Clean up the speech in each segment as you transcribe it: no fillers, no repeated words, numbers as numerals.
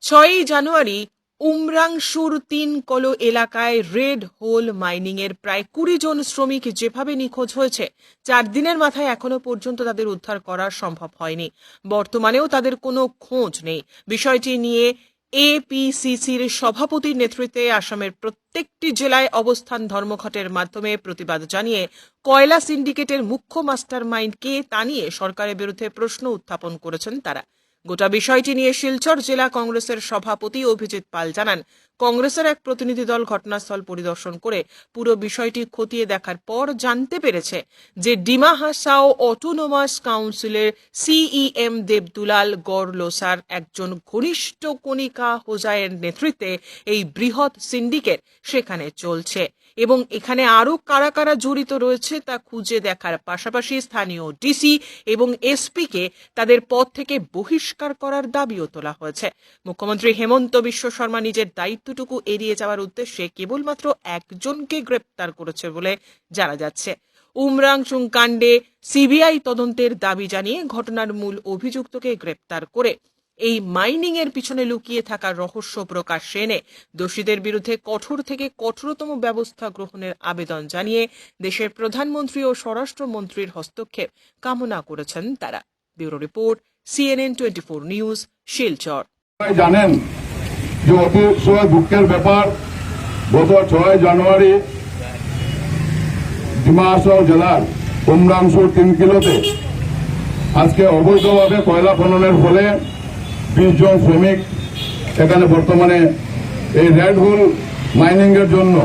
6ই জানুয়ারি উমরাংশুর ৩ কলো এলাকায় red hole mining এর প্রায় ২০ জন শ্রমিক যেভাবে নিখোঁজ হয়েছে ৪ দিনের মাথায় এখনো পর্যন্ত তাদের উদ্ধার করা সম্ভব হয়নি। বর্তমানেও তাদের কোনো খোঁজ নেই। বিষয়টি নিয়ে এপিসিসির সভাপতির নেতৃত্বে আসামের প্রত্যেকটি জেলায় অবস্থান ধর্মঘটের মাধ্যমে প্রতিবাদ জানিয়ে কয়লা সিন্ডিকেটের মুখ্য মাস্টার মাইন্ড কে তা নিয়ে সরকারের বিরুদ্ধে প্রশ্ন উত্থাপন করেছেন তারা। গোটা বিষয়টি নিয়ে শিলচর জেলা কংগ্রেসের সভাপতি অভিজিৎ পাল জানান, কংগ্রেসের এক প্রতিনিধি দল ঘটনাস্থল পরিদর্শন করে পুরো বিষয়টি খতিয়ে দেখার পর জানতে পেরেছে যে ডিমা হাসাও অটোনোমাস কাউন্সিলের সিইএম দেবদুলাল গড়লোসার একজন ঘনিষ্ঠ কণিকা হোজাইয়ের নেতৃত্বে এই বৃহৎ সিন্ডিকেট সেখানে চলছে এবং এখানে আরও কারা কারা জড়িত রয়েছে তা খুঁজে দেখার পাশাপাশি স্থানীয় ডিসি এবং এসপিকে তাদের পদ থেকে বহিষ্কার করার দাবিও তোলা হয়েছে। মুখ্যমন্ত্রী হেমন্ত বিশ্ব শর্মা নিজের দায়িত্বটুকু এড়িয়ে যাওয়ার উদ্দেশ্যে কেবলমাত্র একজনকে গ্রেপ্তার করেছে বলে জানা যাচ্ছে। উমরাংচুং কাণ্ডে সিবিআই তদন্তের দাবি জানিয়ে ঘটনার মূল অভিযুক্তকে গ্রেপ্তার করে এই মাইনিং এর পিছনে লুকিয়ে থাকার রহস্য প্রকাশ্যে এনে দোষীদের বিরুদ্ধে কঠোর থেকে কঠোরতম ব্যবস্থা গ্রহণের আবেদন জানিয়ে দেশের প্রধানমন্ত্রী ও স্বরাষ্ট্রমন্ত্রীর হস্তক্ষেপ কামনা করেছেন তারা। Bureau report, CNN 24 news, Silchar. জানেন যে অতিশয় দুঃখের ব্যাপার, গত 6 জানুয়ারি ডিমা হাসাও জেলার উমরাংশুর 3 কিলোতে আজকে অবৈধভাবে কয়লা খননের ফলে 20 জন শ্রমিক এখানে বর্তমানে এই রেড হোল মাইনিং এর জন্য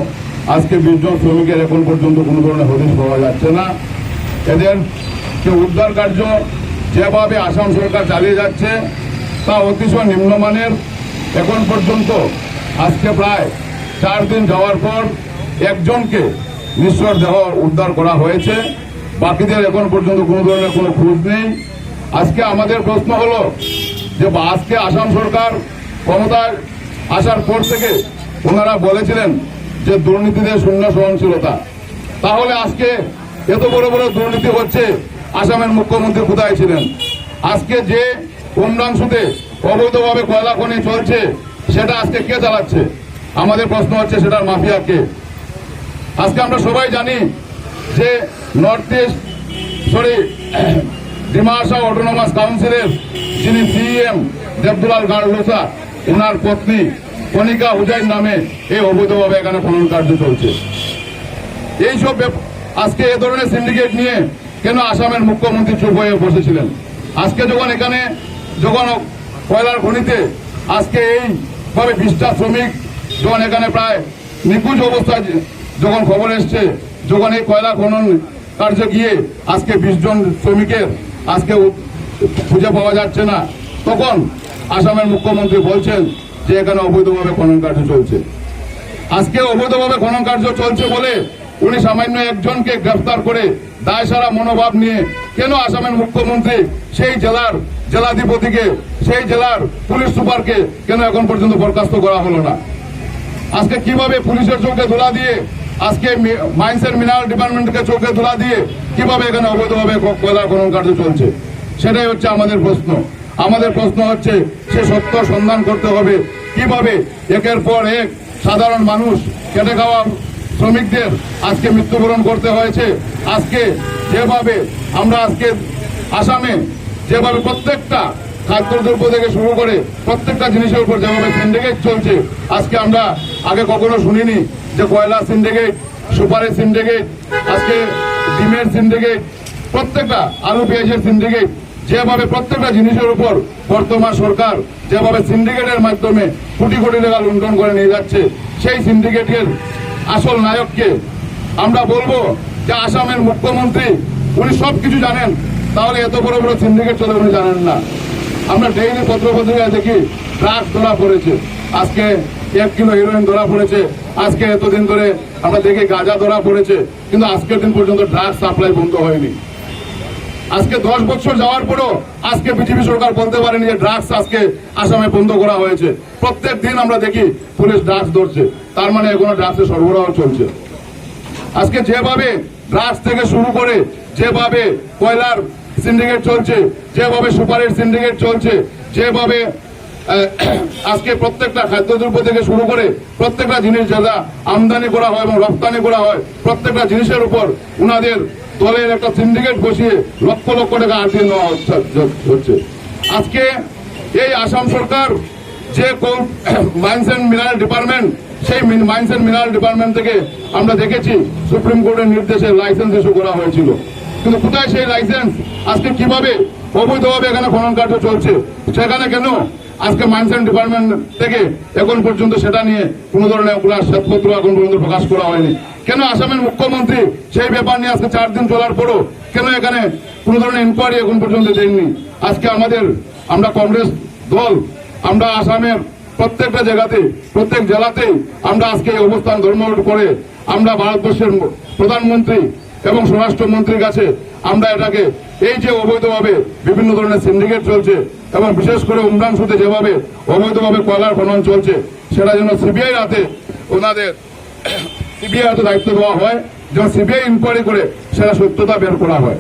আজকে 20 জন শ্রমিকের এখন পর্যন্ত কোনো ধরনের হদিশ পাওয়া যাচ্ছে না। এদেরকে উদ্ধার কার্য যেভাবে আসাম সরকার চালিয়ে যাচ্ছে তা অতিশয় নিম্নমানের। এখন পর্যন্ত আজকে প্রায় 4 দিন যাওয়ার পর একজনকে নিঃস্বর দেহ উদ্ধার করা হয়েছে, বাকিদের এখন পর্যন্ত কোনো ধরনের কোনো খোঁজ নেই। আজকে আমাদের প্রশ্ন হলো যে আজকে আসাম সরকার ক্ষমতায় আসার পর থেকে ওনারা বলেছিলেন যে দুর্নীতিতে শূন্য সহনশীলতা, তাহলে আজকে এত বড় বড় দুর্নীতি হচ্ছে, আসামের মুখ্যমন্ত্রী কোথায় ছিলেন? আজকে যে উমরাংশুতে অবৈধভাবে কয়লা খনি চলছে সেটা আজকে কে চালাচ্ছে? আমাদের প্রশ্ন হচ্ছে সেটার মাফিয়া কে? আজকে আমরা সবাই জানি যে north east Dima Hasao autonomous কাউন্সিলের যিনি সিইএম দেবদুলাল গড়লোসা, ওনার পত্নী কণিকা হোজাই নামে এই অবৈধভাবে এখানে খনন কার্য চলছে। এইসব আজকে এ ধরনের সিন্ডিকেট নিয়ে কেন আসামের মুখ্যমন্ত্রী চুপ হয়ে বসেছিলেন? আজকে যখন কয়লার খনিতে আজকে এইভাবে 20টা শ্রমিক যখন এখানে প্রায় নিখোঁজ অবস্থায় যখন খবর এসছে, যখন এই কয়লা খনন কার্য গিয়ে আজকে 20 জন শ্রমিকের আজকে খুঁজে পাওয়া যাচ্ছে না, তখন আসামের মুখ্যমন্ত্রী বলছেন যে এখানে অবৈধভাবে খনন কার্য চলছে। আজকে অবৈধভাবে খনন কার্য চলছে বলে উনি সামান্য একজনকে গ্রেফতার করে দায় সারা মনোভাব নিয়ে কেন আসামের মুখ্যমন্ত্রী সেই জেলার জেলাধিপতিকে, সেই জেলার পুলিশ সুপারকে কেন এখন পর্যন্ত বরখাস্ত করা হলো না? আজকে কিভাবে পুলিশের চোখে ধুলা দিয়ে, আজকে মাইন্স এন্ড মিনারেল ডিপার্টমেন্টকে চোখে ধুলা দিয়ে কিভাবে এখানে অবৈধভাবে কয়লা খনন কার্য চলছে? সেটাই হচ্ছে আমাদের প্রশ্ন। আমাদের প্রশ্ন হচ্ছে সে সত্য সন্ধান করতে হবে। কিভাবে একের পর এক সাধারণ মানুষ, খেটে খাওয়া শ্রমিকদের আজকে মৃত্যুবরণ করতে হয়েছে। আজকে যেভাবে আমরা আজকে আসামে যেভাবে প্রত্যেকটা খাদ্যদ্রব্য থেকে শুরু করে প্রত্যেকটা জিনিসের উপর যেভাবে সিন্ডিকেট চলছে, আজকে আমরা আগে কখনো শুনিনি যে কয়লা সিন্ডিকেট, সুপারের সিন্ডিকেট, আজকে ডিমের সিন্ডিকেট, প্রত্যেকটা আলু পেঁয়াজের সিন্ডিকেট, যেভাবে প্রত্যেকটা জিনিসের উপর বর্তমান সরকার যেভাবে সিন্ডিকেটের মাধ্যমে কোটি কোটি টাকা লুণ্ঠন করে নিয়ে যাচ্ছে, সেই সিন্ডিকেটের আসল নায়ককে আমরা বলবো যে আসামের মুখ্যমন্ত্রী উনি সবকিছু জানেন, তাহলে এত বড় বড় সিন্ডিকেট চলে উনি জানেন না। আমরা ডেইলি পত্রপত্রিকায় দেখি ড্রাগস ধরা পড়েছে, আজকে 1 কিলো হিরোইন ধরা পড়েছে, আজকে এতদিন ধরে আমরা দেখি গাঁজা ধরা পড়েছে, কিন্তু আজকের দিন পর্যন্ত ড্রাগস সাপ্লাই বন্ধ হয়নি। আজকে 10 বছর যাওয়ার পরও আজকে বিজেপি সরকার বলতে পারেনি যে ড্রাগস আজকে আসামে বন্ধ করা হয়েছে। প্রত্যেক দিন আমরা দেখি পুলিশ ড্রাগস ধরছে, তার মানে এখনো ড্রাগসের সরবরাহ চলছে। আজকে যেভাবে ড্রাগস থেকে শুরু করে যেভাবে কয়লার সিন্ডিকেট চলছে, যেভাবে সুপারির সিন্ডিকেট চলছে, যেভাবে আজকে প্রত্যেকটা খাদ্যদ্রব্য থেকে শুরু করে প্রত্যেকটা জিনিস যারা আমদানি করা হয় এবং রপ্তানি করা হয় প্রত্যেকটা জিনিসের উপর উনাদের দলের একটা সিন্ডিকেট বসিয়ে লক্ষ লক্ষ টাকা আটকে নেওয়া হচ্ছে। আজকে এই আসাম সরকার যে মাইন্স অ্যান্ড মিনারেল ডিপার্টমেন্ট, সেই মাইন্স অ্যান্ড মিনারেল ডিপার্টমেন্ট থেকে আমরা দেখেছি সুপ্রিম কোর্টের নির্দেশে লাইসেন্স ইস্যু করা হয়েছিল, কিন্তু কোথায় সেই লাইসেন্স? আজকে কিভাবে অবৈধভাবে এখানে খনন কার্য চলছে, সেখানে কেন আজকে মাইন্স অ্যান্ড ডিপার্টমেন্ট থেকে এখন পর্যন্ত সেটা নিয়ে কোন ধরনের শ্বেতপত্র এখন পর্যন্ত প্রকাশ করা হয়নি? কেন আসামের মুখ্যমন্ত্রী সেই ব্যাপার নিয়ে আজকে 4 দিন চলার পরও কেন এখানে কোন ধরনের ইনকোয়ারি এখন পর্যন্ত দেননি? আজকে আমরা কংগ্রেস দল আমরা আসামের প্রত্যেকটা জায়গাতে প্রত্যেক জেলাতেই আমরা আজকে এই অবস্থান ধর্মঘট করে আমরা ভারতবর্ষের প্রধানমন্ত্রী এবং স্বরাষ্ট্রমন্ত্রীর কাছে আমরা এটাকে এই যে অবৈধভাবে বিভিন্ন ধরনের সিন্ডিকেট চলছে এবং বিশেষ করে উমরাংশুতে যেভাবে অবৈধভাবে কয়লার খনন চলছে সেটা যেন সিবিআই হাতে সিবিআই হাতে দায়িত্ব দেওয়া হয়, যেন সিবিআই ইনকোয়ারি করে সেটা সত্যতা বের করা হয়।